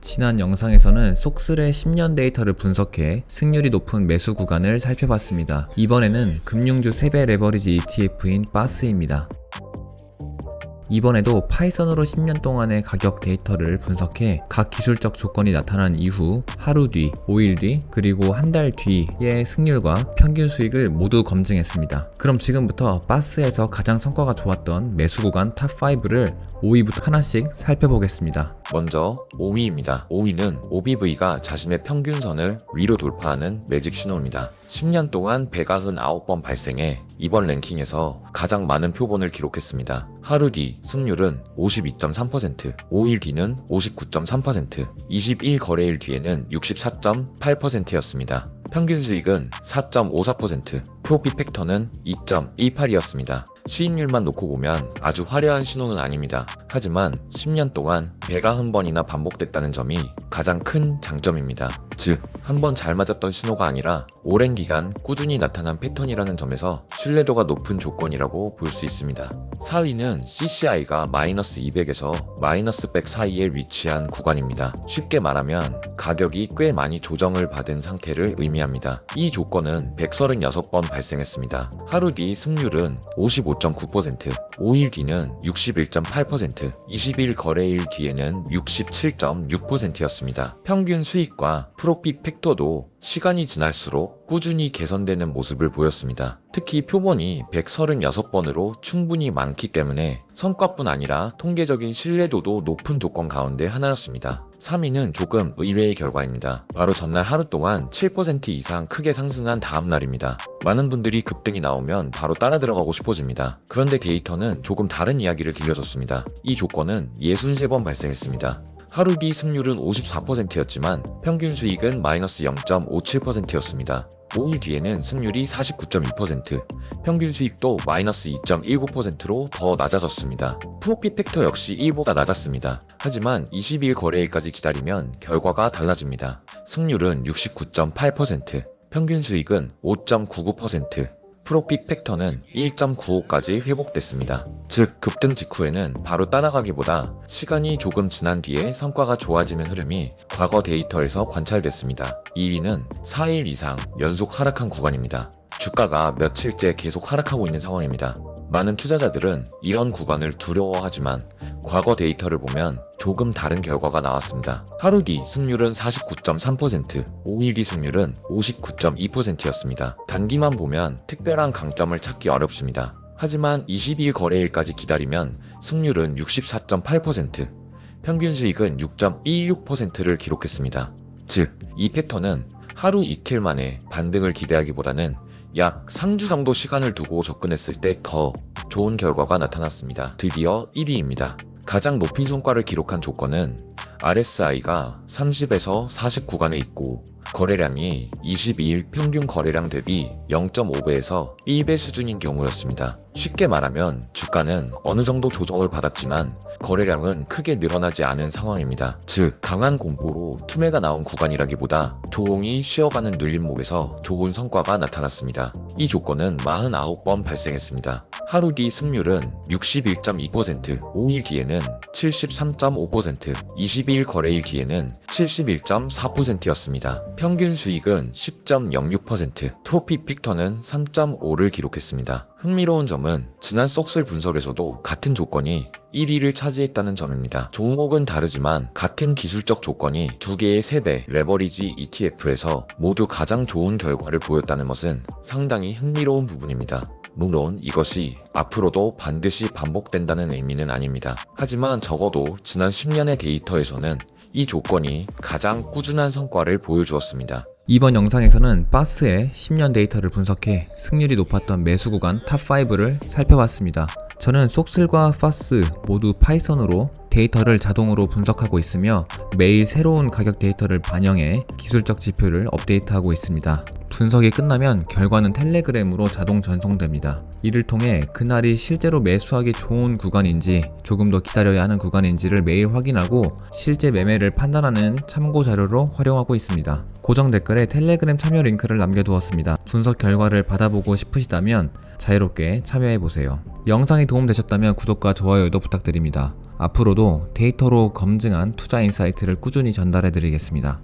지난 영상에서는 속슬의 10년 데이터를 분석해 승률이 높은 매수 구간을 살펴봤습니다. 이번에는 금융주 3배 레버리지 ETF인 바스입니다. 이번에도 파이썬으로 10년 동안의 가격 데이터를 분석해 각 기술적 조건이 나타난 이후 하루 뒤, 5일 뒤, 그리고 한 달 뒤의 승률과 평균 수익을 모두 검증했습니다. 그럼 지금부터 바스에서 가장 성과가 좋았던 매수 구간 탑5를 5위부터 하나씩 살펴보겠습니다. 먼저 5위입니다. 5위는 OBV가 자신의 평균선을 위로 돌파하는 매직 신호입니다. 10년 동안 199번 발생해 이번 랭킹에서 가장 많은 표본을 기록했습니다. 하루 뒤 승률은 52.3%, 5일 뒤는 59.3%, 21 거래일 뒤에는 64.8%였습니다. 평균 수익은 4.54%, 프로핏 팩터는 2.18이었습니다. 수익률만 놓고 보면 아주 화려한 신호는 아닙니다. 하지만 10년 동안 191번이나 반복됐다는 점이 가장 큰 장점입니다. 즉, 한 번 잘 맞았던 신호가 아니라 오랜 기간 꾸준히 나타난 패턴이라는 점에서 신뢰도가 높은 조건이라고 볼 수 있습니다. 4위는 CCI가 마이너스 200에서 마이너스 100 사이에 위치한 구간입니다. 쉽게 말하면 가격이 꽤 많이 조정을 받은 상태를 의미합니다. 이 조건은 136번 발생했습니다. 하루 뒤 승률은 55.9%, 5일 뒤는 61.8%, 20일 거래일 뒤에는 67.6%였습니다. 평균 수익과 프로핏 팩터도 시간이 지날수록 꾸준히 개선되는 모습을 보였습니다. 특히 표본이 136번으로 충분히 많기 때문에 성과뿐 아니라 통계적인 신뢰도도 높은 조건 가운데 하나였습니다. 3위는 조금 의외의 결과입니다. 바로 전날 하루 동안 7% 이상 크게 상승한 다음 날입니다. 많은 분들이 급등이 나오면 바로 따라 들어가고 싶어집니다. 그런데 데이터는 조금 다른 이야기를 들려줬습니다. 이 조건은 63번 발생했습니다. 하루 뒤 승률은 54%였지만 평균 수익은 마이너스 0.57%였습니다. 5일 뒤에는 승률이 49.2%, 평균 수익도 마이너스 2.19%로 더 낮아졌습니다. 프로핏 팩터 역시 1보다 낮았습니다. 하지만 20일 거래일까지 기다리면 결과가 달라집니다. 승률은 69.8%, 평균 수익은 5.99%, 프로핏 팩터는 1.95까지 회복됐습니다. 즉, 급등 직후에는 바로 따라가기보다 시간이 조금 지난 뒤에 성과가 좋아지는 흐름이 과거 데이터에서 관찰됐습니다. 2위는 4일 이상 연속 하락한 구간입니다. 주가가 며칠째 계속 하락하고 있는 상황입니다. 많은 투자자들은 이런 구간을 두려워하지만 과거 데이터를 보면 조금 다른 결과가 나왔습니다. 하루 뒤 승률은 49.3%, 5일 뒤 승률은 59.2%였습니다. 단기만 보면 특별한 강점을 찾기 어렵습니다. 하지만 22일 거래일까지 기다리면 승률은 64.8%, 평균 수익은 6.26%를 기록했습니다. 즉, 이 패턴은 하루 이틀 만에 반등을 기대하기보다는 약 3주 정도 시간을 두고 접근했을 때 더 좋은 결과가 나타났습니다. 드디어 1위입니다. 가장 높은 성과를 기록한 조건은 RSI가 30에서 40 구간에 있고 거래량이 22일 평균 거래량 대비 0.5배에서 1배 수준인 경우였습니다. 쉽게 말하면 주가는 어느 정도 조정을 받았지만 거래량은 크게 늘어나지 않은 상황입니다. 즉, 강한 공포로 투매가 나온 구간이라기보다 조용히 쉬어가는 눌림목에서 좋은 성과가 나타났습니다. 이 조건은 49번 발생했습니다. 하루 뒤 승률은 61.2%, 5일 뒤에는 73.5%, 22일 거래일 뒤에는 71.4%였습니다. 평균 수익은 10.06%, 프로핏 픽터는 3.5를 기록했습니다. 흥미로운 점은 지난 속슬 분석에서도 같은 조건이 1위를 차지했다는 점입니다. 종목은 다르지만 같은 기술적 조건이 두 개의 3배 레버리지 ETF에서 모두 가장 좋은 결과를 보였다는 것은 상당히 흥미로운 부분입니다. 물론 이것이 앞으로도 반드시 반복된다는 의미는 아닙니다. 하지만 적어도 지난 10년의 데이터에서는 이 조건이 가장 꾸준한 성과를 보여주었습니다. 이번 영상에서는 바스의 10년 데이터를 분석해 승률이 높았던 매수 구간 탑5를 살펴봤습니다. 저는 속슬과 바스 모두 파이썬으로 데이터를 자동으로 분석하고 있으며 매일 새로운 가격 데이터를 반영해 기술적 지표를 업데이트하고 있습니다. 분석이 끝나면 결과는 텔레그램으로 자동 전송됩니다. 이를 통해 그날이 실제로 매수하기 좋은 구간인지 조금 더 기다려야 하는 구간인지를 매일 확인하고 실제 매매를 판단하는 참고 자료로 활용하고 있습니다. 고정 댓글에 텔레그램 참여 링크를 남겨두었습니다. 분석 결과를 받아보고 싶으시다면 자유롭게 참여해보세요. 영상이 도움되셨다면 구독과 좋아요도 부탁드립니다. 앞으로도 데이터로 검증한 투자 인사이트를 꾸준히 전달해 드리겠습니다.